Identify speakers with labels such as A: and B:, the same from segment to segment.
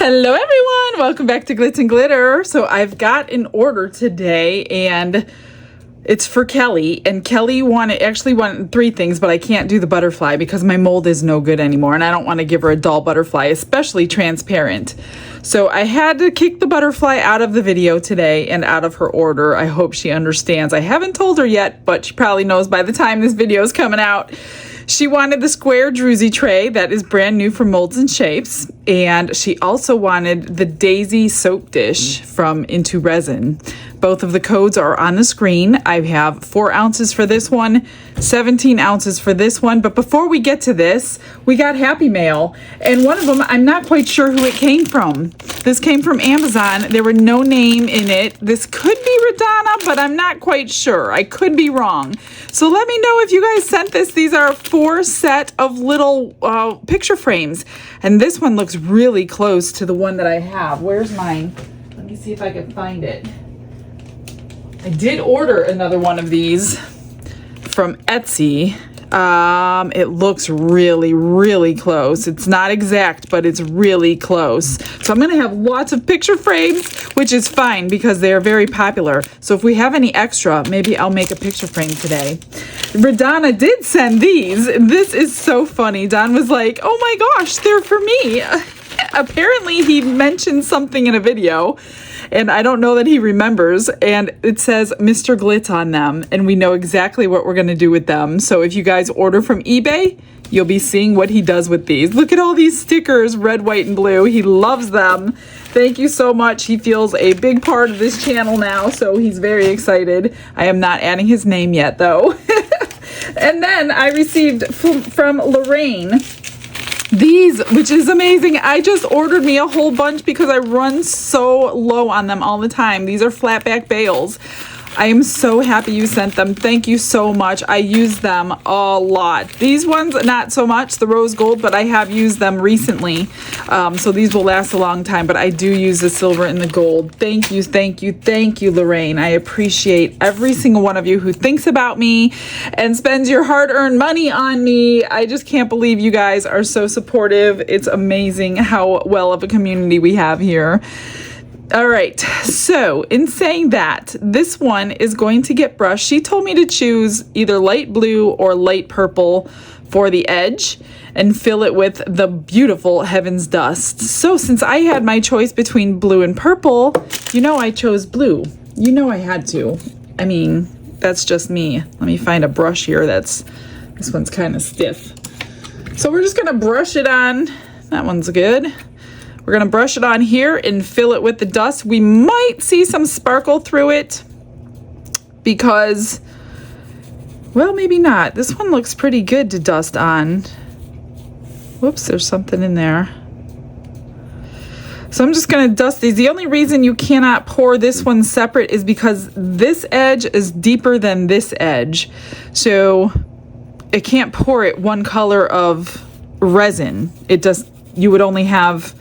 A: Hello everyone, welcome back to Glitz and Glitter. So I've got an order today and it's for Kelly, and Kelly actually wanted 3 things, but I can't do the butterfly because my mold is no good anymore and I don't want to give her a dull butterfly, especially transparent. So I had to kick the butterfly out of the video today and out of her order. I hope she understands. I haven't told her yet, but she probably knows by the time this video is coming out. She wanted the square Druzy tray that is brand new from Molds and Shapes, and she also wanted the Daisy soap dish from Into Resin. Both of the codes are on the screen. I have 4 ounces for this one, 17 ounces for this one. But before we get to this, we got Happy Mail, and one of them, I'm not quite sure who it came from. This came from Amazon. There were no name in it. This could be Radonna, but I'm not quite sure. I could be wrong. So let me know if you guys sent this. These are 4 set of little picture frames, and this one looks really close to the one that I have. Where's mine? Let me see if I can find it. I did order another one of these from Etsy. It looks really, really close. It's not exact, but it's really close. So I'm going to have lots of picture frames, which is fine because they are very popular. So if we have any extra, maybe I'll make a picture frame today. Radonna did send these. This is so funny. Don was like, oh my gosh, they're for me. Apparently he mentioned something in a video, and I don't know that he remembers, and it says Mr. Glitz on them, and we know exactly what we're going to do with them. So if you guys order from eBay, you'll be seeing what he does with these. Look at all these stickers, red, white, and blue. He loves them. Thank you so much. He feels a big part of this channel now, so he's very excited. I am not adding his name yet, though. And then I received from Lorraine these, which is amazing. I just ordered me a whole bunch because I run so low on them all the time. These are flat back bales. I am so happy you sent them. Thank you so much. I use them a lot. These ones, not so much, the rose gold, but I have used them recently. So these will last a long time, but I do use the silver and the gold. Thank you, thank you, thank you, Lorraine. I appreciate every single one of you who thinks about me and spends your hard-earned money on me. I just can't believe you guys are so supportive. It's amazing how well of a community we have here. All right, so in saying that, this one is going to get brushed. She told me to choose either light blue or light purple for the edge and fill it with the beautiful Heaven's Dust. So since I had my choice between blue and purple, you know I chose blue. You know I had to. I mean, that's just me. Let me find a brush here this one's kind of stiff. So we're just gonna brush it on. That one's good. We're going to brush it on here and fill it with the dust. We might see some sparkle through it because, well, maybe not. This one looks pretty good to dust on. Whoops, there's something in there. So I'm just going to dust these. The only reason you cannot pour this one separate is because this edge is deeper than this edge. So it can't pour it one color of resin. You would only have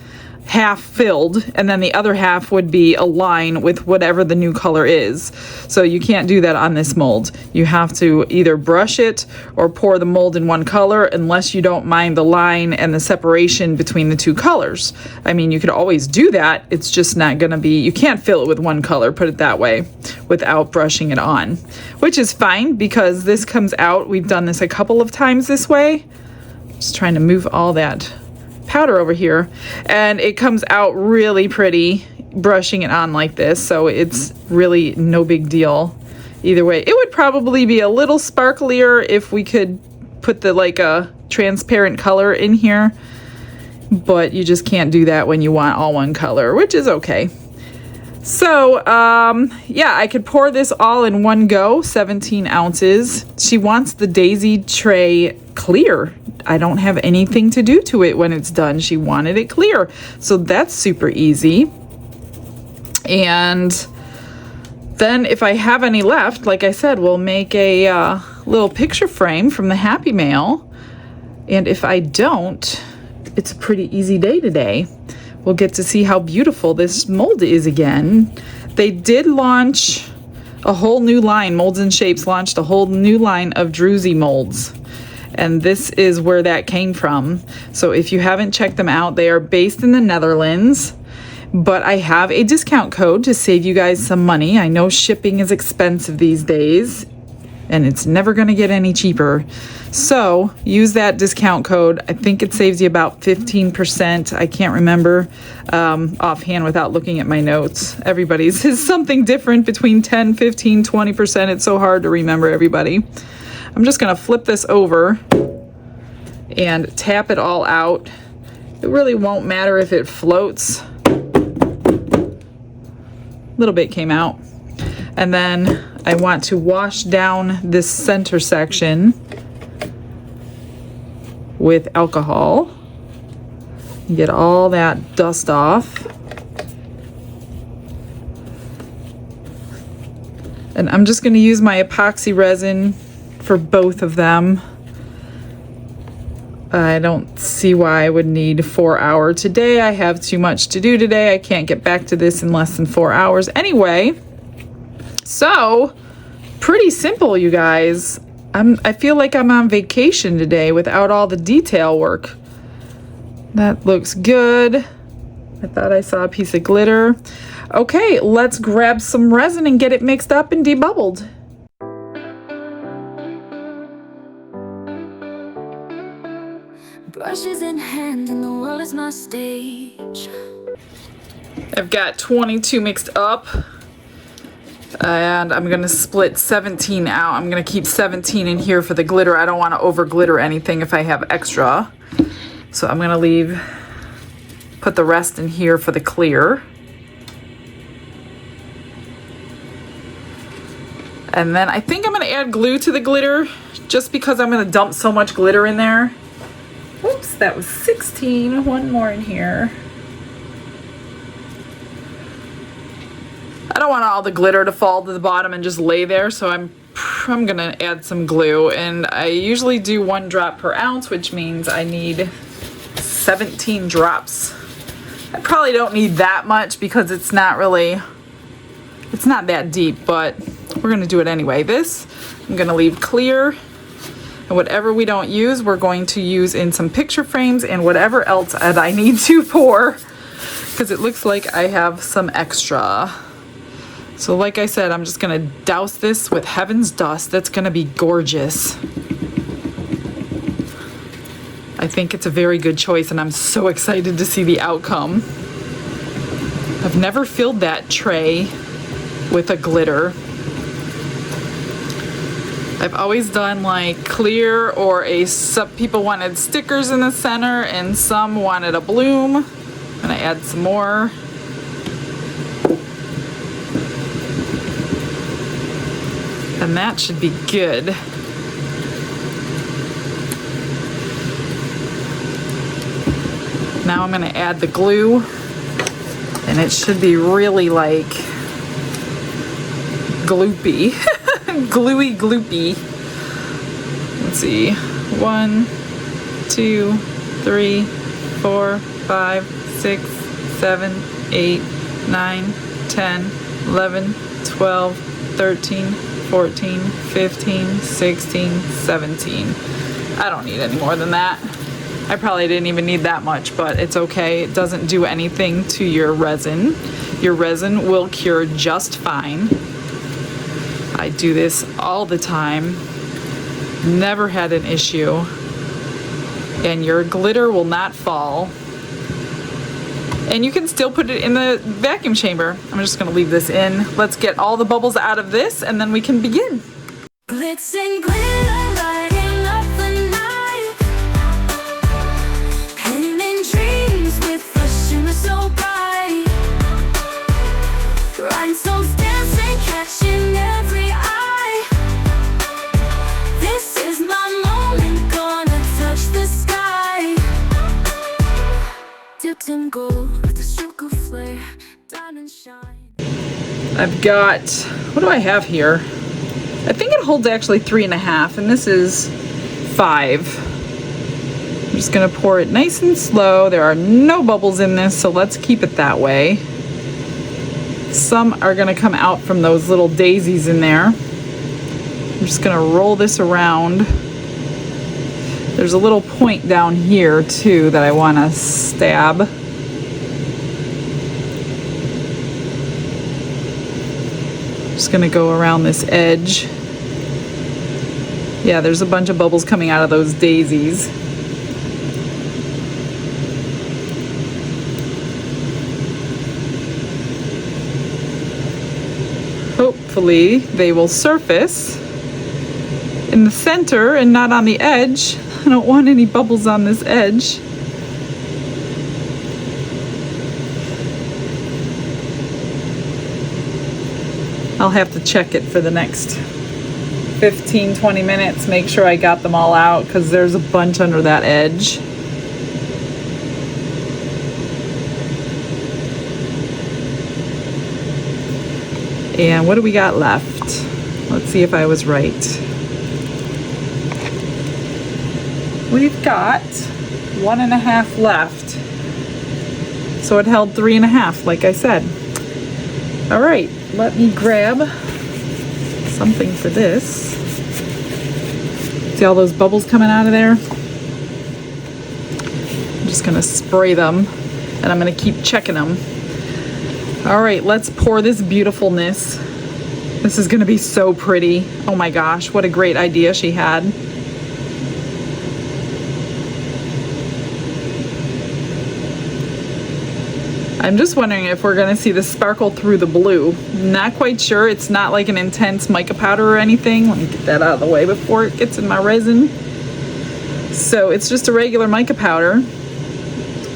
A: half filled, and then the other half would be a line with whatever the new color is. So you can't do that on this mold. You have to either brush it or pour the mold in one color, unless you don't mind the line and the separation between the 2 colors. I mean, you could always do that. It's just not gonna be, you can't fill it with one color, put it that way, without brushing it on, which is fine because this comes out. We've done this a couple of times this way. Just trying to move all that powder over here, and it comes out really pretty brushing it on like this, so it's really no big deal either way. It would probably be a little sparklier if we could put like a transparent color in here, but you just can't do that when you want all one color, which is okay. So yeah, I could pour this all in one go, 17 ounces. She wants the Daisy tray clear. I don't have anything to do to it when it's done. She wanted it clear. So that's super easy. And then if I have any left, like I said, we'll make a little picture frame from the Happy Mail. And if I don't, it's a pretty easy day today. We'll get to see how beautiful this mold is again. They did launch a whole new line. Molds and Shapes launched a whole new line of Druzy molds. And this is where that came from. So if you haven't checked them out, they are based in the Netherlands. But I have a discount code to save you guys some money. I know shipping is expensive these days, and it's never going to get any cheaper. So use that discount code. I think it saves you about 15%. I can't remember offhand without looking at my notes. Everybody's is something different between 10, 15, 20%. It's so hard to remember, everybody. I'm just going to flip this over and tap it all out. It really won't matter if it floats. A little bit came out. And then I want to wash down this center section with alcohol. Get all that dust off. And I'm just going to use my epoxy resin for both of them. I don't see why I would need 4 hours today. I have too much to do today. I can't get back to this in less than 4 hours anyway. So, pretty simple, you guys. I feel like I'm on vacation today without all the detail work. That looks good. I thought I saw a piece of glitter. Okay, let's grab some resin and get it mixed up and debubbled.
B: Brushes in hand and the world is my stage.
A: I've got 22 mixed up. And I'm gonna split 17 out. I'm gonna keep 17 in here for the glitter. I don't want to over glitter anything if I have extra. So I'm gonna put the rest in here for the clear. And then I think I'm gonna add glue to the glitter just because I'm gonna dump so much glitter in there. Oops, that was 16. One more in here. I don't want all the glitter to fall to the bottom and just lay there, so I'm gonna add some glue. And I usually do 1 drop per ounce, which means I need 17 drops. I probably don't need that much because it's not that deep, but we're gonna do it anyway. This, I'm gonna leave clear. And whatever we don't use, we're going to use in some picture frames and whatever else that I need to pour, because it looks like I have some extra. So like I said, I'm just gonna douse this with heaven's dust. That's gonna be gorgeous. I think it's a very good choice and I'm so excited to see the outcome. I've never filled that tray with a glitter. I've always done like clear, or some people wanted stickers in the center and some wanted a bloom. I'm gonna add some more. And that should be good. Now I'm gonna add the glue, and it should be really like gloopy. Gluey gloopy. Let's see. 1, 2, 3, 4, 5, 6, 7, 8, 9, 10, 11, 12, 13, 14, 15, 16, 17. I don't need any more than that. I probably didn't even need that much, but it's okay. It doesn't do anything to your resin. Your resin will cure just fine. I do this all the time. Never had an issue. And your glitter will not fall. And you can still put it in the vacuum chamber. I'm just gonna leave this in. Let's get all the bubbles out of this and then we can begin.
B: Glitz and glitter, lighting up the night. Painting dreams with a shimmer so bright. Rhinestones dancing, catching every eye. This is my moment, gonna touch the sky. Dipped in gold with a stroke of flare, diamond shine.
A: I've got, what do I have here? I think it holds actually 3.5, and this is 5. I'm just gonna pour it nice and slow. There are no bubbles in this, so let's keep it that way. Some are gonna come out from those little daisies in there. I'm just gonna roll this around. There's a little point down here too that I want to stab. Just gonna go around this edge. Yeah, there's a bunch of bubbles coming out of those daisies. Hopefully they will surface in the center and not on the edge. I don't want any bubbles on this edge. I'll have to check it for the next 15-20 minutes, make sure I got them all out, because there's a bunch under that edge. And what do we got left? Let's see if I was right. We've got 1.5 left. So it held 3.5, like I said. All right, let me grab something for this. See all those bubbles coming out of there? I'm just gonna spray them and I'm gonna keep checking them. All right, let's pour this beautifulness. This is gonna be so pretty. Oh my gosh, what a great idea she had. I'm just wondering if we're gonna see the sparkle through the blue. Not quite sure. It's not like an intense mica powder or anything. Let me get that out of the way before it gets in my resin. So it's just a regular mica powder.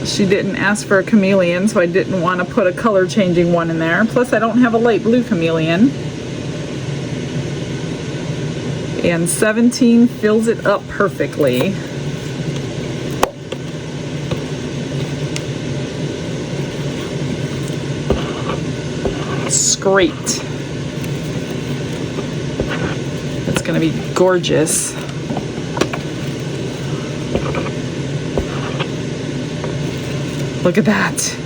A: She didn't ask for a chameleon, so I didn't want to put a color changing one in there. Plus I don't have a light blue chameleon. And 17 fills it up perfectly. Great. It's gonna be gorgeous. Look at that.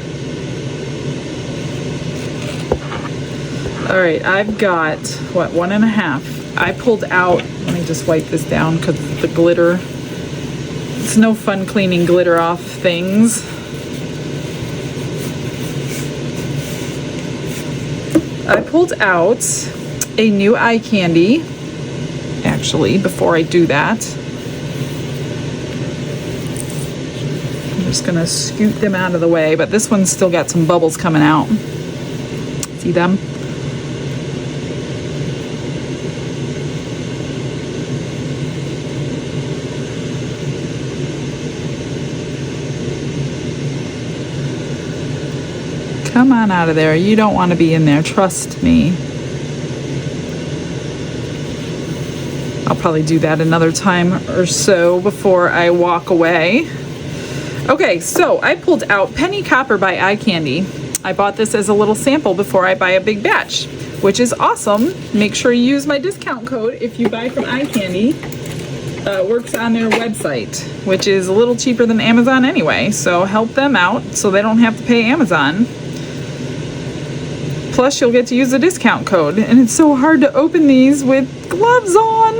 A: All right, I've got, what, 1.5. I pulled out, let me just wipe this down because the glitter. It's no fun cleaning glitter off things. I pulled out a new eye candy, actually, before I do that. I'm just gonna scoot them out of the way, but this one's still got some bubbles coming out. See them? Come on out of there. You don't want to be in there. Trust me. I'll probably do that another time or so before I walk away. Okay, so I pulled out Penny Copper by Eye Candy. I bought this as a little sample before I buy a big batch, which is awesome. Make sure you use my discount code if you buy from Eye Candy. It works on their website, which is a little cheaper than Amazon anyway. So help them out so they don't have to pay Amazon. Plus, you'll get to use the discount code. And it's so hard to open these with gloves on.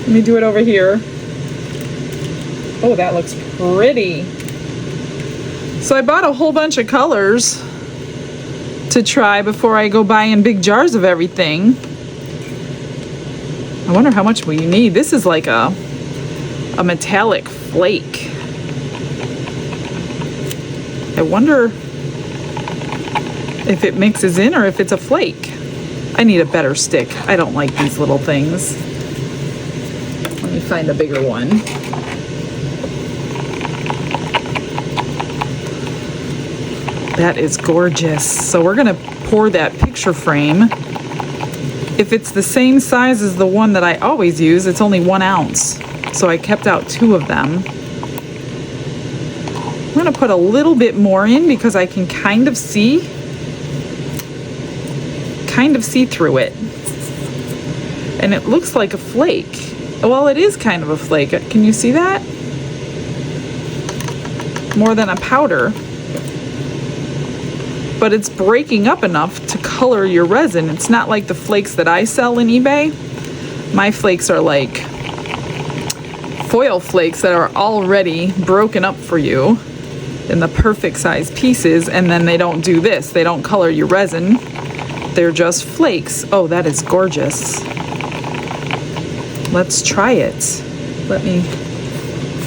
A: Let me do it over here. Oh, that looks pretty. So I bought a whole bunch of colors to try before I go buying big jars of everything. I wonder how much will you need. This is like a metallic flake. I wonder if it mixes in or if it's a flake. I need a better stick. I don't like these little things. Let me find a bigger one. That is gorgeous. So we're gonna pour that picture frame. If it's the same size as the one that I always use, it's only 1 ounce. So I kept out 2 of them. I'm gonna put a little bit more in because I can kind of see through it. And it looks like a flake. Well, it is kind of a flake. Can you see that? More than a powder. But it's breaking up enough to color your resin. It's not like the flakes that I sell in eBay. My flakes are like foil flakes that are already broken up for you in the perfect size pieces, and then they don't do this. They don't color your resin. They're just flakes. Oh, that is gorgeous. Let's try it. Let me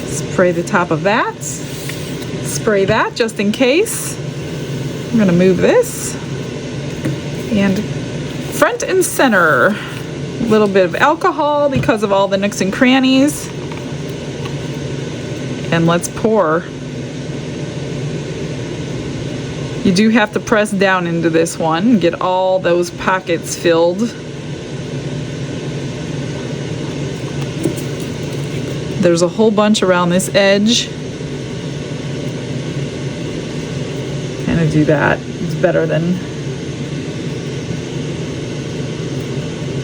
A: spray the top of that. Spray that just in case. I'm gonna move this. And front and center. A little bit of alcohol because of all the nooks and crannies. And let's pour. You do have to press down into this one and get all those pockets filled. There's a whole bunch around this edge. Kind of do that. It's better than.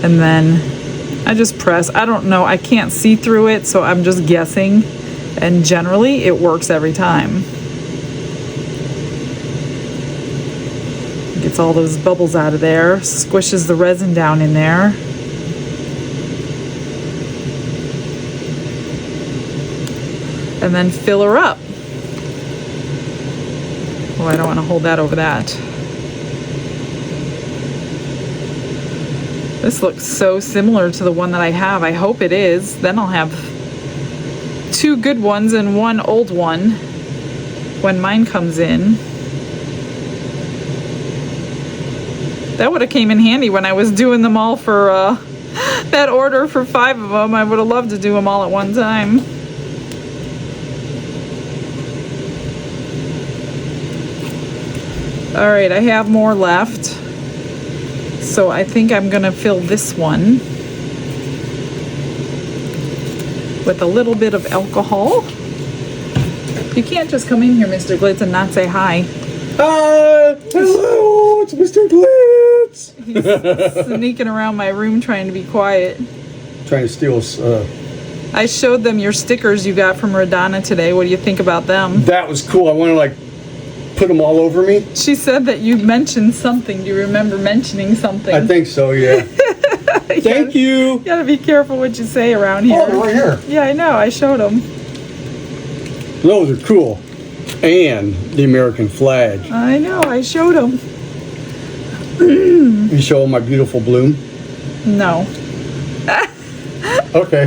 A: And then I just press. I don't know. I can't see through it, so I'm just guessing. And generally, it works every time. Gets all those bubbles out of there. Squishes the resin down in there. And then fill her up. Oh, I don't want to hold that over that. This looks so similar to the one that I have. I hope it is. Then I'll have 2 good ones and 1 old one when mine comes in. That would have came in handy when I was doing them all for that order for 5 of them. I would have loved to do them all at one time. All right, I have more left. So I think I'm gonna fill this one with a little bit of alcohol. You can't just come in here, Mr. Glitz, and not say hi.
C: Hello, it's Mr. Glitz.
A: He's sneaking around my room trying to be quiet.
C: Trying to steal
A: I showed them your stickers you got from Radana today. What do you think about them?
C: That was cool. I want to like put them all over me.
A: She said that you mentioned something. Do you remember mentioning something?
C: I think so, yeah. Thank you.
A: You gotta be careful what you say around here.
C: Oh, they're right here.
A: Yeah, I know. I showed them.
C: Those are cool. And the American flag.
A: I know. I showed them.
C: You show them my beautiful bloom?
A: No.
C: Okay.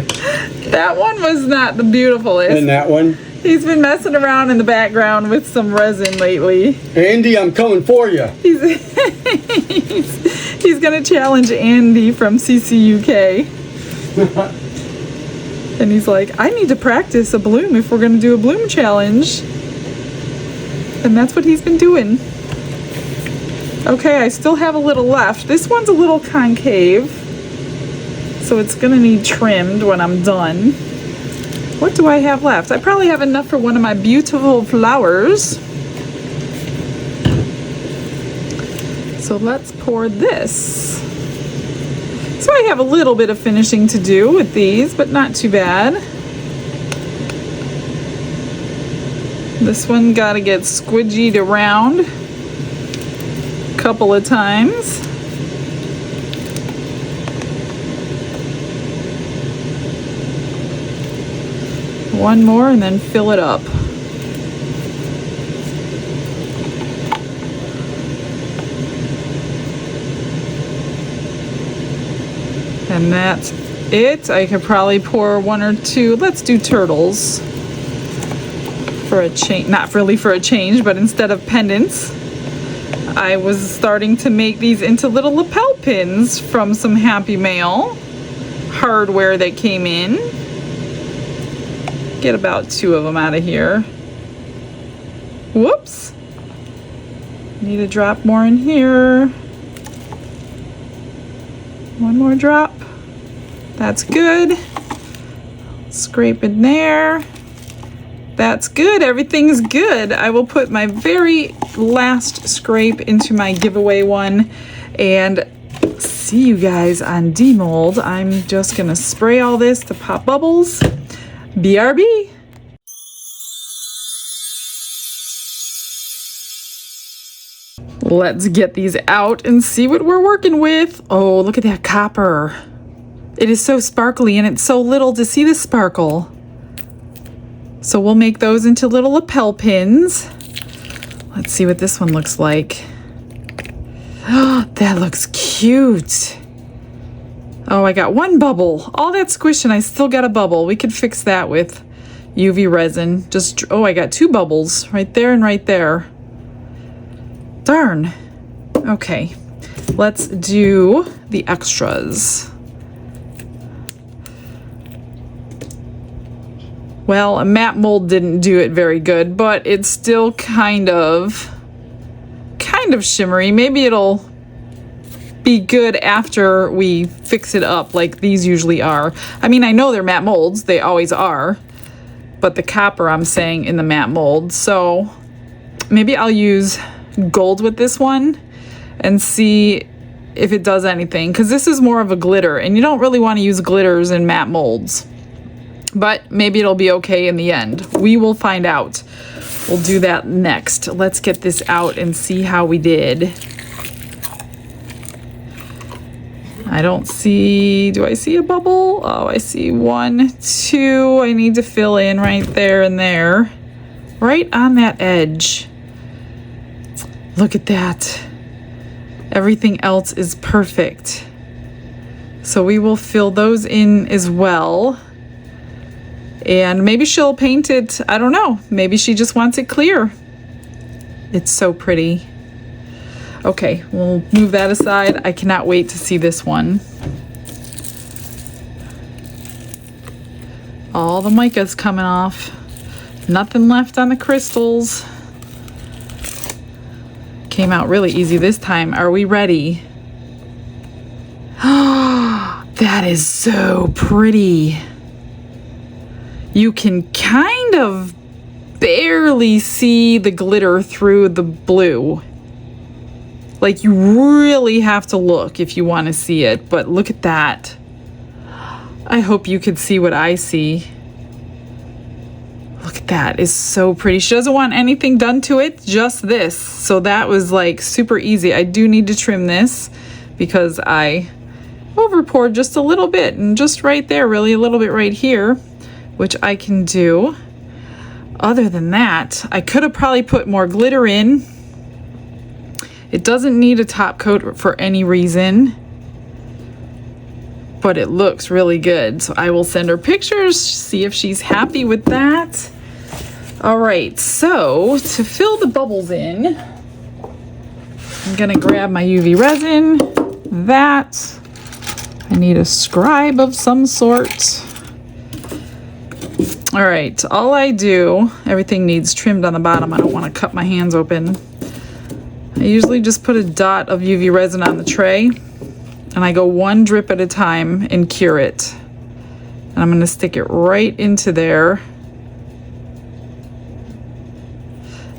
A: That one was not the beautifulest.
C: And that one?
A: He's been messing around in the background with some resin lately.
C: Andy, I'm coming for you.
A: He's gonna challenge Andy from CCUK. And he's like, I need to practice a bloom if we're gonna do a bloom challenge. And that's what he's been doing. Okay, I still have a little left. This one's a little concave, so it's gonna need trimmed when I'm done. What do I have left? I probably have enough for one of my beautiful flowers. So let's pour this. So I have a little bit of finishing to do with these, but not too bad. This one gotta get squidgied around a couple of times. One more and then fill it up. And that's it. I could probably pour 1 or 2. Let's do turtles for a change. Not really for a change, but instead of pendants, I was starting to make these into little lapel pins from some Happy Mail hardware that came in. Get about 2 of them out of here. Whoops. Need a drop more in here. 1 more drop. That's good. Scrape in there. That's good. Everything's good. I will put my very last scrape into my giveaway one and see you guys on Demold. I'm just gonna spray all this to pop bubbles. BRB. Let's get these out and see what we're working with. Oh, look at that copper. It is so sparkly and it's so little to see the sparkle. So we'll make those into little lapel pins. Let's see what this one looks like. Oh, that looks cute. Oh, I got one bubble. All that squish and I still got a bubble. We could fix that with UV resin. Just, oh, I got two bubbles right there and right there. Darn. Okay, let's do the extras. Well, a matte mold didn't do it very good, but it's still kind of shimmery. Maybe it'll be good after we fix it up like these usually are. I mean, I know they're matte molds, they always are, but the copper I'm saying in the matte mold. So maybe I'll use gold with this one and see if it does anything, because this is more of a glitter and you don't really want to use glitters in matte molds, but maybe it'll be okay in the end. We will find out. We'll do that next. Let's get this out and see how we did. I don't see, do I see a bubble? Oh, I see 1, 2. I need to fill in right there and there. Right on that edge. Look at that. Everything else is perfect. So we will fill those in as well. And maybe she'll paint it, I don't know. Maybe she just wants it clear. It's so pretty. Okay, we'll move that aside. I cannot wait to see this one. All the mica's coming off. Nothing left on the crystals. Came out really easy this time. Are we ready? That is so pretty. You can kind of barely see the glitter through the blue. Like, you really have to look if you want to see it, but look at that. I hope you could see what I see. Look at that, it's so pretty. She doesn't want anything done to it, just this. So that was like super easy. I do need to trim this because I over poured just a little bit, and just right there, really a little bit right here, which I can do. Other than that, I could have probably put more glitter in. It doesn't need a top coat for any reason, but it looks really good. So I will send her pictures, see if she's happy with that. All right, so to fill the bubbles in, I'm gonna grab my UV resin. That, I need a scribe of some sort. All right, all I do, everything needs trimmed on the bottom. I don't want to cut my hands open. I usually just put a dot of UV resin on the tray, and I go 1 drip at a time and cure it. And I'm going to stick it right into there.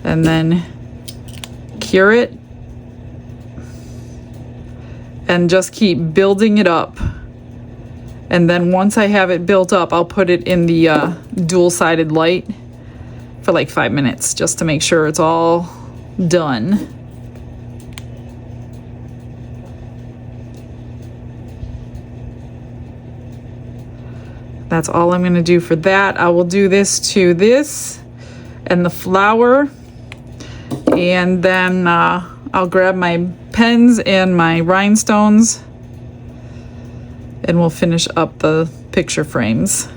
A: And then cure it. And just keep building it up. And then once I have it built up, I'll put it in the dual-sided light for like 5 minutes just to make sure it's all done. That's all I'm going to do for that. I will do this to this and the flower, and then I'll grab my pens and my rhinestones, and we'll finish up the picture frames.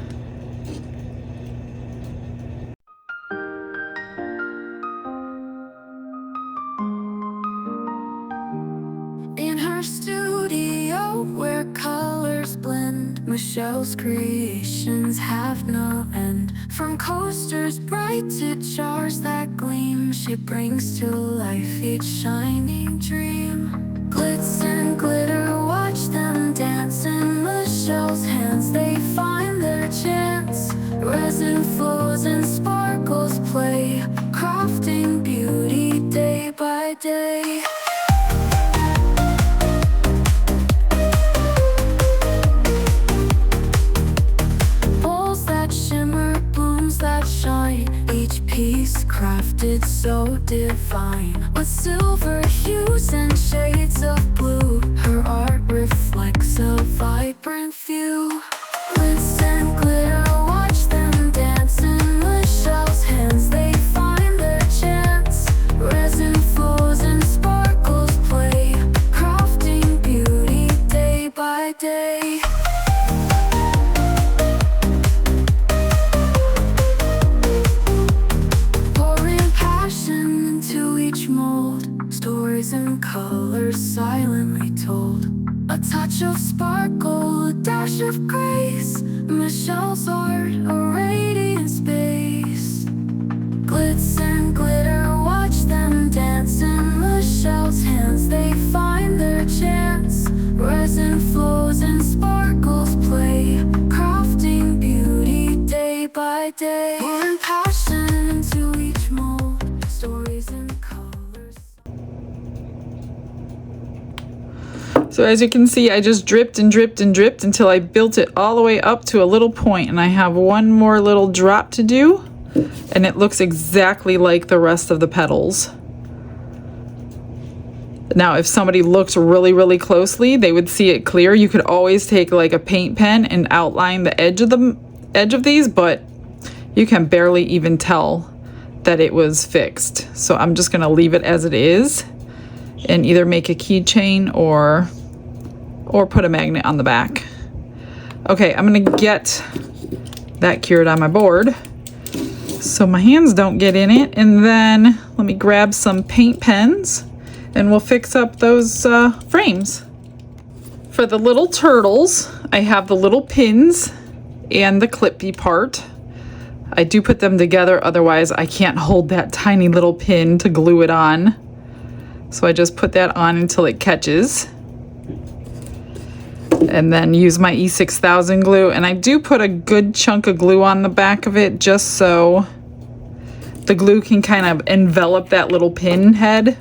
B: In her studio where colors blend, Michelle's creations have no end. From coasters bright to jars that gleam, she brings to life each shining dream. Glitz and glitter, watch them dance in Michelle's hands, they find their chance. Resin flows and sparkles play, crafting beauty day by day. Piece crafted so divine, with silver hues and shades of blue, her art reflects a vibrant view. Glitz and glitter, watch them dance in the shadows. day. Pouring passion into each mold, stories and colors silently told. A touch of sparkle, a dash of grace, Michelle's art, a radiant space. Glitz and glitter, watch them dance in Michelle's hands, they find their chance. Resin flows and sparkles play, crafting beauty day by day. Pouring passion into each mold, stories and colors.
A: So as you can see, I just dripped and dripped and dripped until I built it all the way up to a little point, and I have one more little drop to do, and it looks exactly like the rest of the petals. Now, if somebody looked really, really closely, they would see it clear. You could always take like a paint pen and outline the edge of these, but you can barely even tell that it was fixed. So I'm just gonna leave it as it is and either make a keychain or put a magnet on the back. Okay, I'm gonna get that cured on my board so my hands don't get in it, and then let me grab some paint pens and we'll fix up those frames. For the little turtles, I have the little pins and the clippy part. I do put them together, otherwise I can't hold that tiny little pin to glue it on. So I just put that on until it catches. And then use my E6000 glue. And I do put a good chunk of glue on the back of it just so the glue can kind of envelop that little pin head.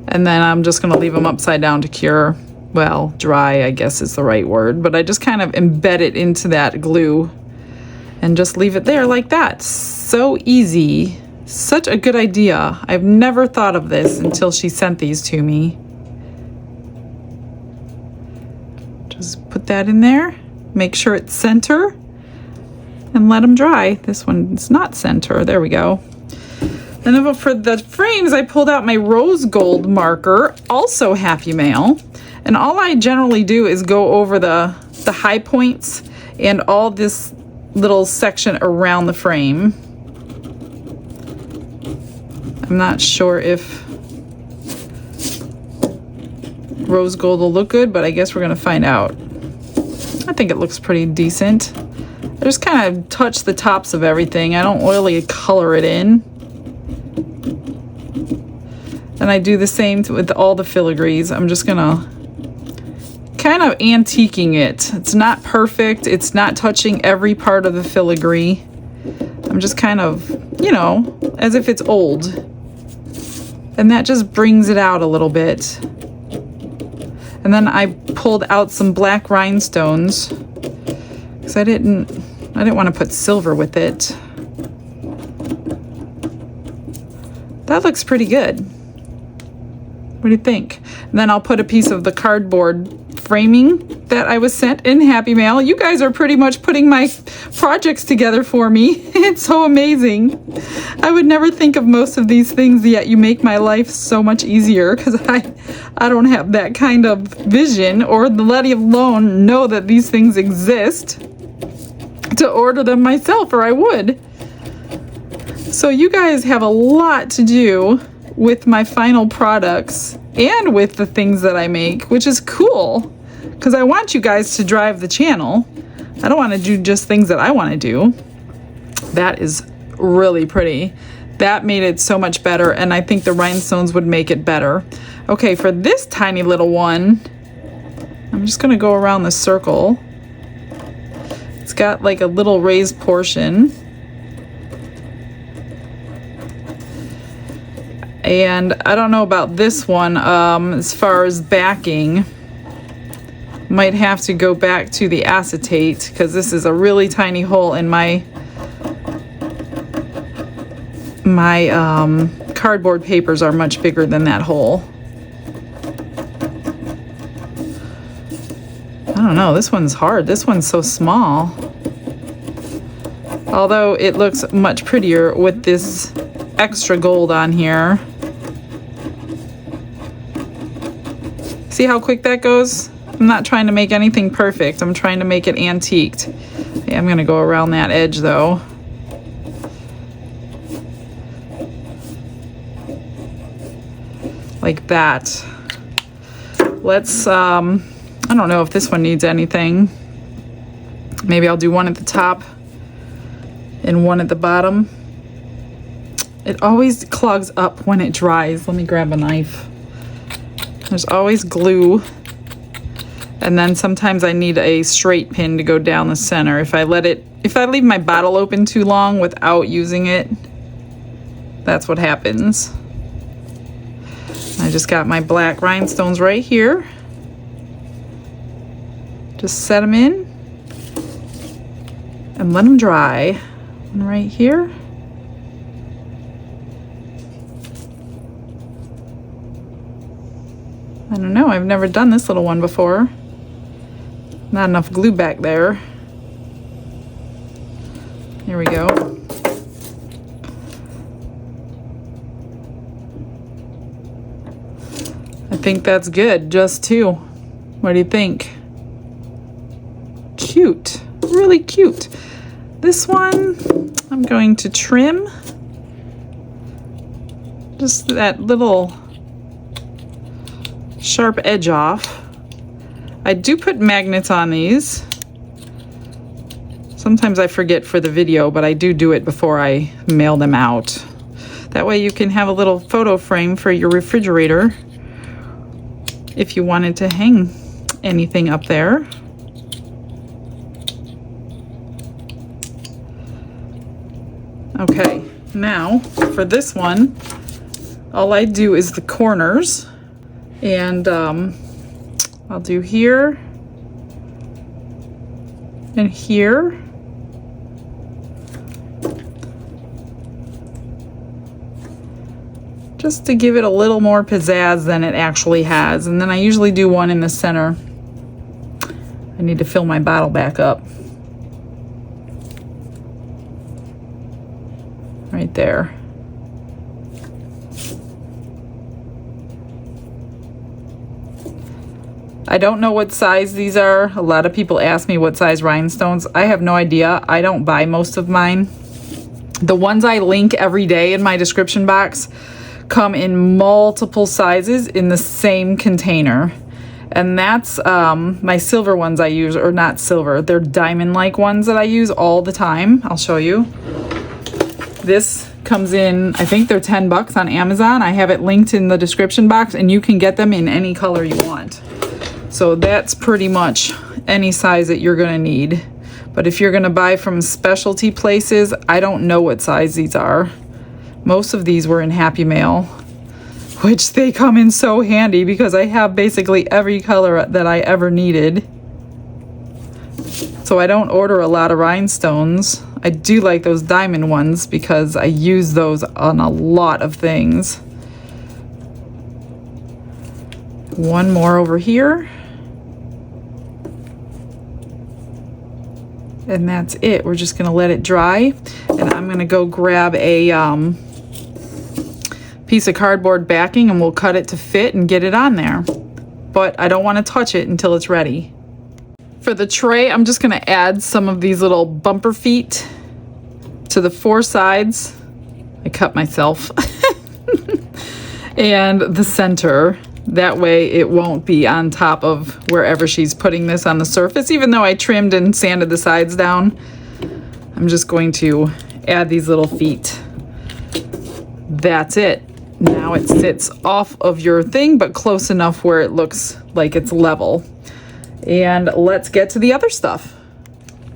A: And then I'm just gonna leave them upside down to cure. Well, dry, I guess is the right word. But I just kind of embed it into that glue and just leave it there like that. So easy. Such a good idea. I've never thought of this until she sent these to me. Just put that in there, make sure it's center, and let them dry. This one's not center. There we go. And then for the frames, I pulled out my rose gold marker, also Happy Mail. And all I generally do is go over the high points and all this little section around the frame. I'm not sure if rose gold will look good, but I guess we're gonna find out. I think it looks pretty decent. I just kind of touch the tops of everything. I don't really color it in. And I do the same with all the filigrees. I'm just gonna kind of antiquing it. It's not perfect. It's not touching every part of the filigree. I'm just kind of, you know, as if it's old. And that just brings it out a little bit. And then I pulled out some black rhinestones because I didn't want to put silver with it. That looks pretty good. What do you think? And then I'll put a piece of the cardboard framing that I was sent in Happy Mail. You guys are pretty much putting my projects together for me. It's so amazing. I would never think of most of these things, yet you make my life so much easier because I don't have that kind of vision or let alone know that these things exist to order them myself, or I would. So you guys have a lot to do with my final products and with the things that I make, which is cool because I want you guys to drive the channel. I don't want to do just things that I want to do. That is really pretty. That made it so much better, and I think the rhinestones would make it better. Okay, for this tiny little one, I'm just gonna go around the circle. It's got like a little raised portion. And I don't know about this one as far as backing. Might have to go back to the acetate because this is a really tiny hole in my cardboard papers are much bigger than that hole. I don't know, this one's hard. This one's so small. Although it looks much prettier with this extra gold on here. See how quick that goes? I'm not trying to make anything perfect. I'm trying to make it antiqued. Okay, I'm gonna go around that edge though. Like that. Let's, I don't know if this one needs anything. Maybe I'll do one at the top and one at the bottom. It always clogs up when it dries. Let me grab a knife. There's always glue. And then sometimes I need a straight pin to go down the center. If I leave my bottle open too long without using it, that's what happens. I just got my black rhinestones right here. Just set them in and let them dry. And right here. I don't know, I've never done this little one before. Not enough glue back there. Here we go. I think that's good, just two. What do you think? Cute, really cute. This one, I'm going to trim just that little sharp edge off. I do put magnets on these. Sometimes I forget for the video, but I do it before I mail them out. That way you can have a little photo frame for your refrigerator if you wanted to hang anything up there. Okay, now for this one, all I do is the corners, and I'll do here and here. Just to give it a little more pizzazz than it actually has. And then I usually do one in the center. I need to fill my bottle back up. Right there. I don't know what size these are. A lot of people ask me what size rhinestones. I have no idea. I don't buy most of mine. The ones I link every day in my description box come in multiple sizes in the same container. And that's my silver ones I use, or not silver, they're diamond-like ones that I use all the time. I'll show you. This comes in, I think they're 10 bucks on Amazon. I have it linked in the description box, and you can get them in any color you want. So that's pretty much any size that you're gonna need. But if you're gonna buy from specialty places, I don't know what size these are. Most of these were in Happy Mail, which they come in so handy because I have basically every color that I ever needed. So I don't order a lot of rhinestones. I do like those diamond ones because I use those on a lot of things. One more over here. And that's it. We're just gonna let it dry. And I'm gonna go grab a piece of cardboard backing and we'll cut it to fit and get it on there. But I don't wanna touch it until it's ready. For the tray, I'm just gonna add some of these little bumper feet to the four sides. I cut myself. And the center. That way it won't be on top of wherever she's putting this on the surface. Even though I trimmed and sanded the sides down, I'm just going to add these little feet. That's it. Now it sits off of your thing, but close enough where it looks like it's level. And let's get to the other stuff.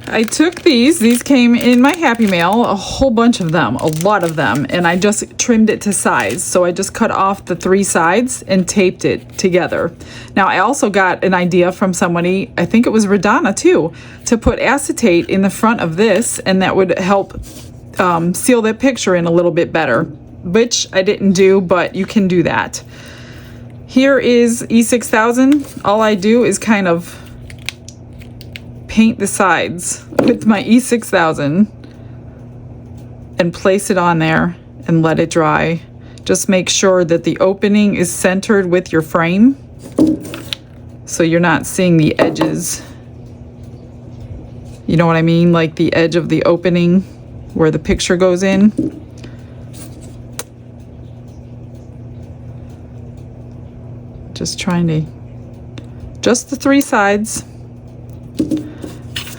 A: I took these came in my Happy Mail, a whole bunch of them, a lot of them, and I just trimmed it to size. So I just cut off the three sides and taped it together. Now I also got an idea from somebody, I think it was Radonna too, to put acetate in the front of this, and that would help seal that picture in a little bit better, which I didn't do, but you can do that. Here is E6000. All I do is kind of paint the sides with my E6000 and place it on there and let it dry. Just make sure that the opening is centered with your frame. so you're not seeing the edges. You know what I mean? Like the edge of the opening where the picture goes in. Just trying to, just the 3 sides.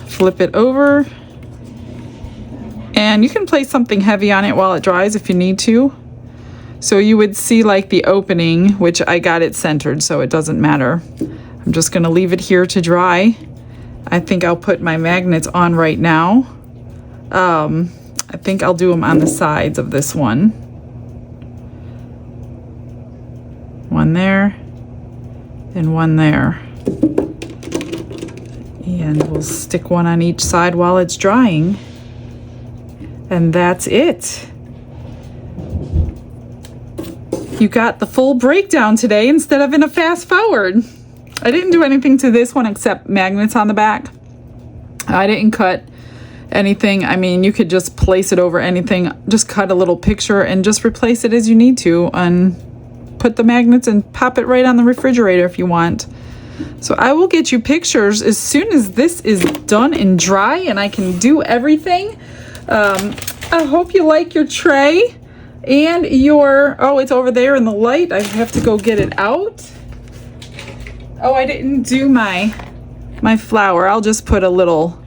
A: Flip it over. And you can place something heavy on it while it dries if you need to. So you would see like the opening, which I got it centered, so it doesn't matter. I'm just gonna leave it here to dry. I think I'll put my magnets on right now. I think I'll do them on the sides of this one. One there, and one there. And we'll stick one on each side while it's drying. And that's it. You got the full breakdown today instead of in a fast forward. I didn't do anything to this one except magnets on the back. I didn't cut anything. I mean, you could just place it over anything. Just cut a little picture and just replace it as you need to, and put the magnets and pop it right on the refrigerator if you want. So I will get you pictures as soon as this is done and dry and I can do everything. I hope you like your tray and your, oh, it's over there in the light. I have to go get it out. Oh, I didn't do my flower. I'll just put a little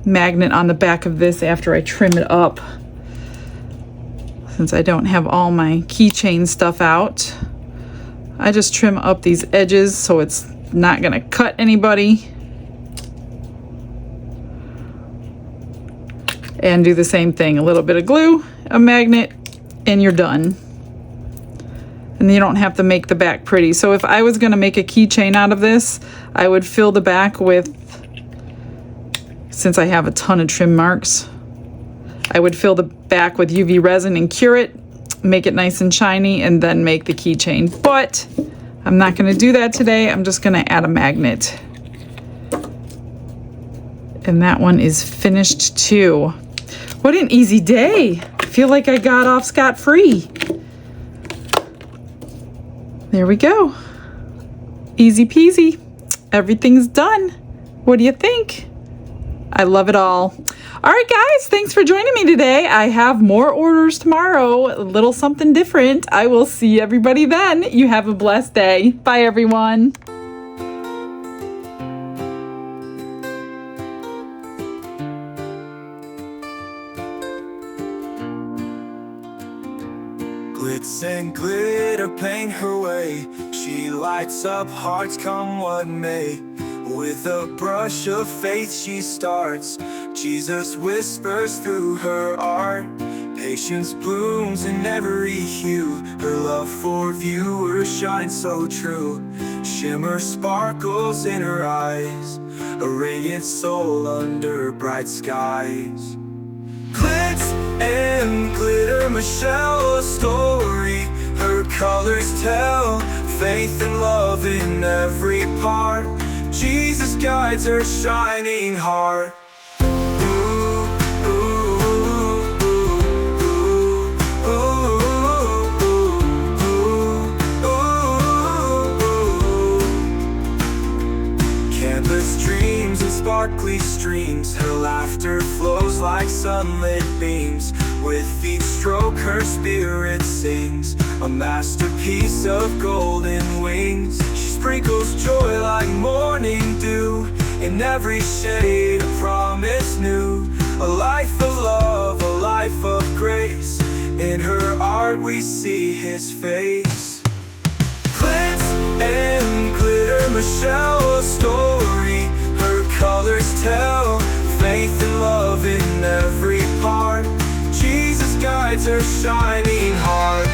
A: magnet on the back of this after I trim it up, since I don't have all my keychain stuff out. I just trim up these edges so it's not gonna cut anybody. And do the same thing, a little bit of glue, a magnet, and you're done. And you don't have to make the back pretty. So if I was gonna make a keychain out of this, I would fill the back with, since I have a ton of trim marks, I would fill the back with UV resin and cure it, make it nice and shiny, and then make the keychain. But I'm not gonna do that today. I'm just gonna add a magnet. And that one is finished too. What an easy day. I feel like I got off scot-free. There we go. Easy peasy. Everything's done. What do you think? I love it all. All right, guys, thanks for joining me today. I have more orders tomorrow, a little something different. I will see everybody then. You have a blessed day. Bye, everyone.
D: Glitz and glitter paint her way. She lights up hearts come what may. With a brush of faith she starts. Jesus whispers through her art. Patience blooms in every hue. Her love for viewers shines so true. Shimmer sparkles in her eyes. A radiant soul under bright skies. Glitz and glitter, Michelle, a story. Her colors tell faith and love in every part. Jesus guides her shining heart. Canvas dreams and sparkly streams. Her laughter flows like sunlit beams. With each stroke her spirit sings. A masterpiece of golden wings. She sprinkles joy like morning dew. In every shade a promise new. A life of love, a life of grace. In her art we see his face. Glitz and glitter, Michelle, a story. Her colors tell faith and love in every part. Jesus guides her shining heart.